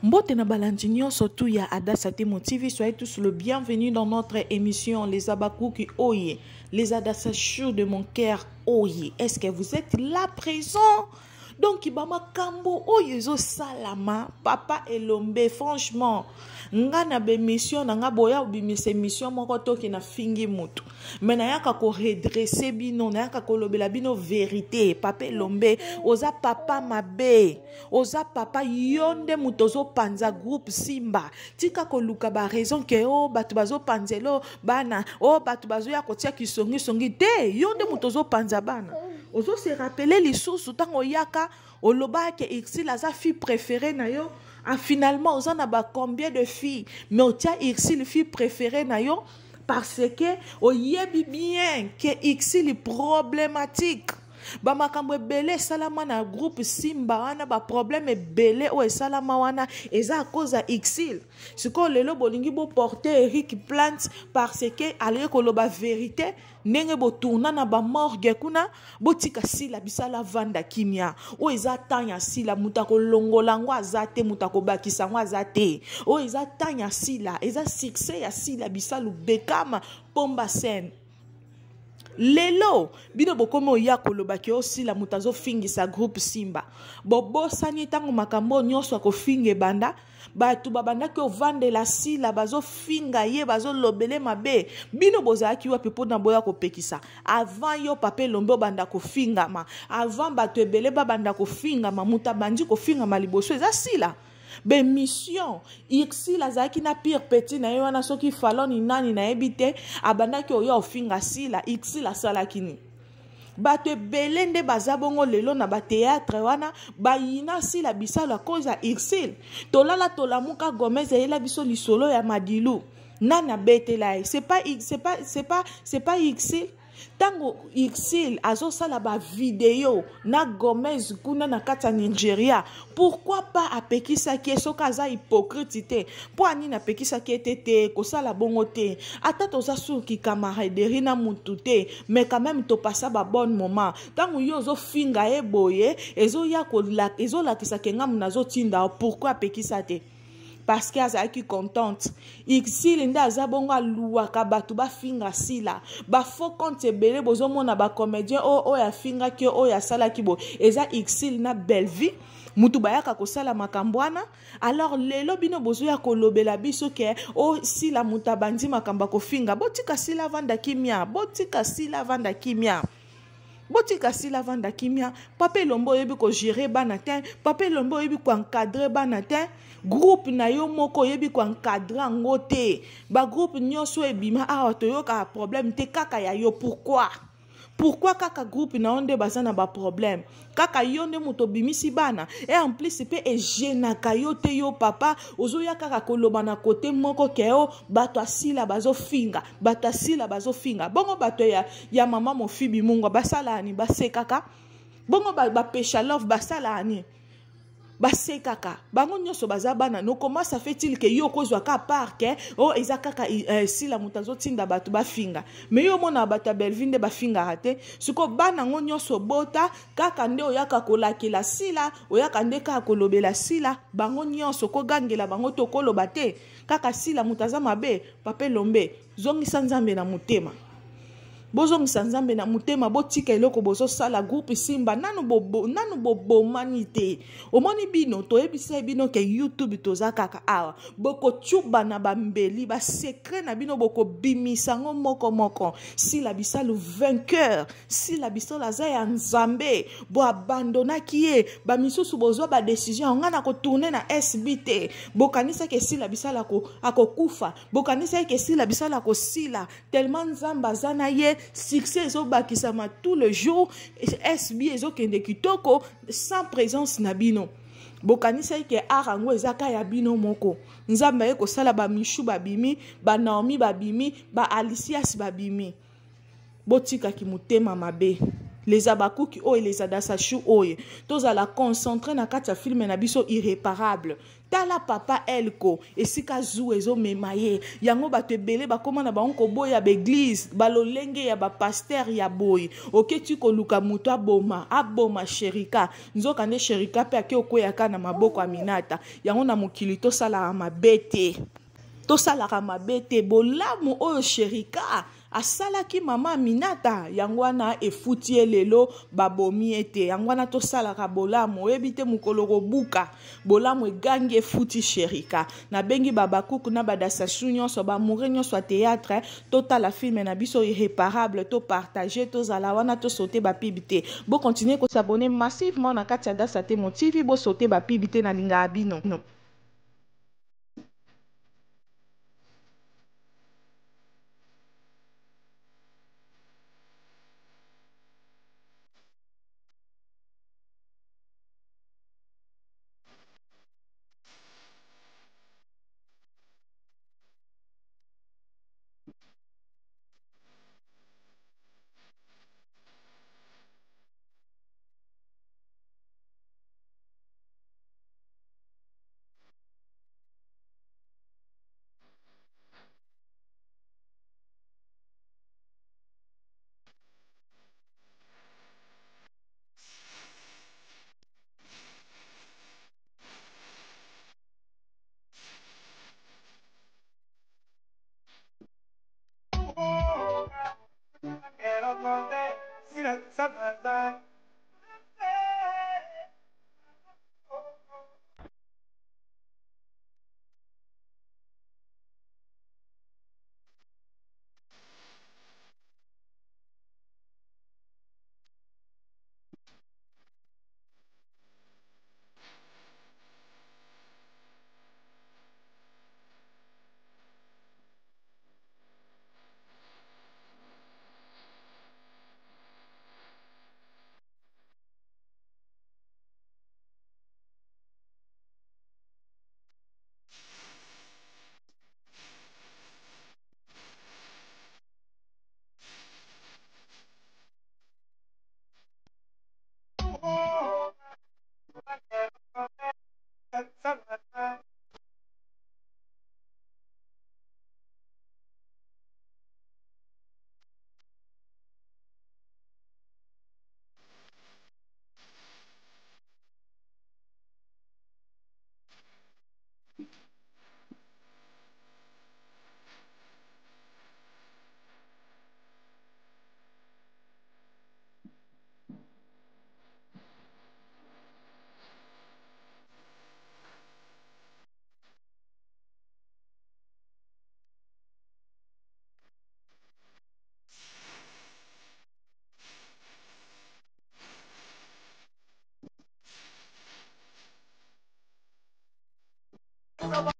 Mbote na balandinyo surtout ya Adasate Motivi, soyez tous le bienvenue dans notre émission Les Abakuki Oye, les Adasachou de mon cœur Oye. Est-ce que vous êtes là présent? Donc ibama kambo oyezo salama papa elombe franchement nga na be mission nga boya obimise mission moko toki na fingi mutu mena yaka ko redresser bino na yaka ko lobela bino vérité papa elombe oza papa mabe oza papa yonde mutozo panza groupe Simba tika ko luka ba raison ke o batu bazo panzelo bana o batu bazo ya kotia kisongi songi te yonde mutozo panza bana. Ozo se rappeler les sources tango yaka oloba ke Ixi la sa fille préférée na yo a finalement oza na ba combien de filles mais otia Ixi le fille préférée na yo parce que oyebi bien que Ixi li problématique ba makambo belé salama na groupe Simba wana ba problème belé o salama wana eza à cause à Ixi siko lelo bolingi bo porter Eric Plante parce que aller ko loba vérité nenge bo tourna na ba morgue kuna botika sila bisala vanda kimia o eza tanya sila mutako longola ngo azate mutako bakisa ngo azate o eza tanya sila eza succès ya sila bisalu bekama pomba sen lelo bino bokomo ya koloba ke osila mutazo fingi sa groupe Simba bobo sani tango makambo nyonso ko finge banda batu babanda ke ovande la sila bazo finga ye bazo lobele mabe bino bozaki wa pepo na boya ko pekisa avant yo pape lombo banda ko finga ma avant batu ebele babanda ko finga ma muta bandi ko finga ma liboso eza sila be mission Ixi la zaki na pire petit na yo wana soki faloni nani na ebite abanda ke oyo ofinga sila Ixi la sala kini bato belende bazabongo lelo na ba théâtre wana bayina sila bisalo a cause ya Ixi tolala tolamuka Gomez yela biso lisolo ya Madilu nana betela c'est pas Ixi tango Ixi azo sala ba vidéo na Gomez kuna na kata Nigeria pourquoi pas apekisa ki soka za hypocrite po ani na pekisa ki tete ko sala bongo te ata toza suki camaraderie na mutu te mais quand même to passa ba bon moment tango yo zo finga e boye ezo ya ko la ezo la kisa kenga munazo tinda pourquoi apekisa te parce que azaki contente Ixi linda azabonga luwa ka batu ba finga sila ba fo compte belé bozo mona ba comédien o ya finga ki o ya sala ki bo eza Ixi na belle vie mutu bayaka ko sala makambwana alors lelo bino bozo ya ko lobela biso ke o sila mutabandi makamba ko finga botika sila vanda kimia botika sila vanda kimia botika sila vanda kimia papa lombo yebi ko gérer bana te papa lombo yebi ko encadrer bana te groupe na yo moko yebi ko encadrer ngote ba groupe nyonso ebima awa toyoka problème te kaka ya yo pourquoi kaka groupe na onde bazana ba problème kaka yonde muto bimisi bana et en plus pe e gena kayote yo papa ozoya kaka koloba na côté moko keo bato asila bazo finga bongo bato ya mama mo fibi mungo basala ani basekaka bongo ba pesha love basala ani basekaka bango nyonso bazabana no comment ça fait-il que yo kozwa ka parke o ezakaka sila mutazo tinda batu bafinga mais yo mona bata belvinde bafinga rate siko bana ngo nyonso bota kaka nde oyaka kolakela sila oyaka nde ka kolobela sila bango nyonso ko gangela bango to koloba te kaka sila mutaza mabe pape lombe zongisa nzambe na mutema bozongisa nzambe na mutema botika eloko bozo sala groupe Simba nanu bobo manite omoni bino toyebisa bino ke YouTube toza kaka awa boko chuba na bambeli ba secret na bino boko bimisa ngo moko si la bisalu vainqueur si la bisalu za ya nzambe bo abandona kiye ba misusu bozo ba décision ngana ko tourner na SBT bokanisa ke si la bisala ko akokufa bokanisa ke si la bisala ko sila tellement nzamba zana ye succès zo bakisama tout le jour SB ezo kende kitoko sans présence na bino bokanisa ke arango ezaka ya bino moko nzamba ye ko sala ba Mishu babimi ba Naomi babimi ba Alicias babimi botika ki mutema mabe les abakuki oyo les adasachu oyo tozala concentré na kati ya filme na biso irréparable. Tala papa elko esika zu ezomema ye yango bato ebele bakoma na bango koboya baeglise balolenge ya bapaster ya boye oketi koluka moto aboma sherika nzoka nde sherika mpe ake okweyaka na maboko ya Aminata yango na mokili tosalaka mabe te. Tosalaka mabe te. Bolamu oyo sherika asalaki mama Aminata yango wana efuti ye lelo babomi ete yango wana tosalaka bolamu oyebi te mokolo kobuka bolamu egangi efuti sherika na bengi babakuku na badasasu nyonso bamoure nyonso ya théâtre totala filme na biso irréparable to partager tozala wana tosaute bapibi te bo continuer ko s'abonner massivement na kati ya Dasa Temo TV bo saute bapibi te na linga bino no.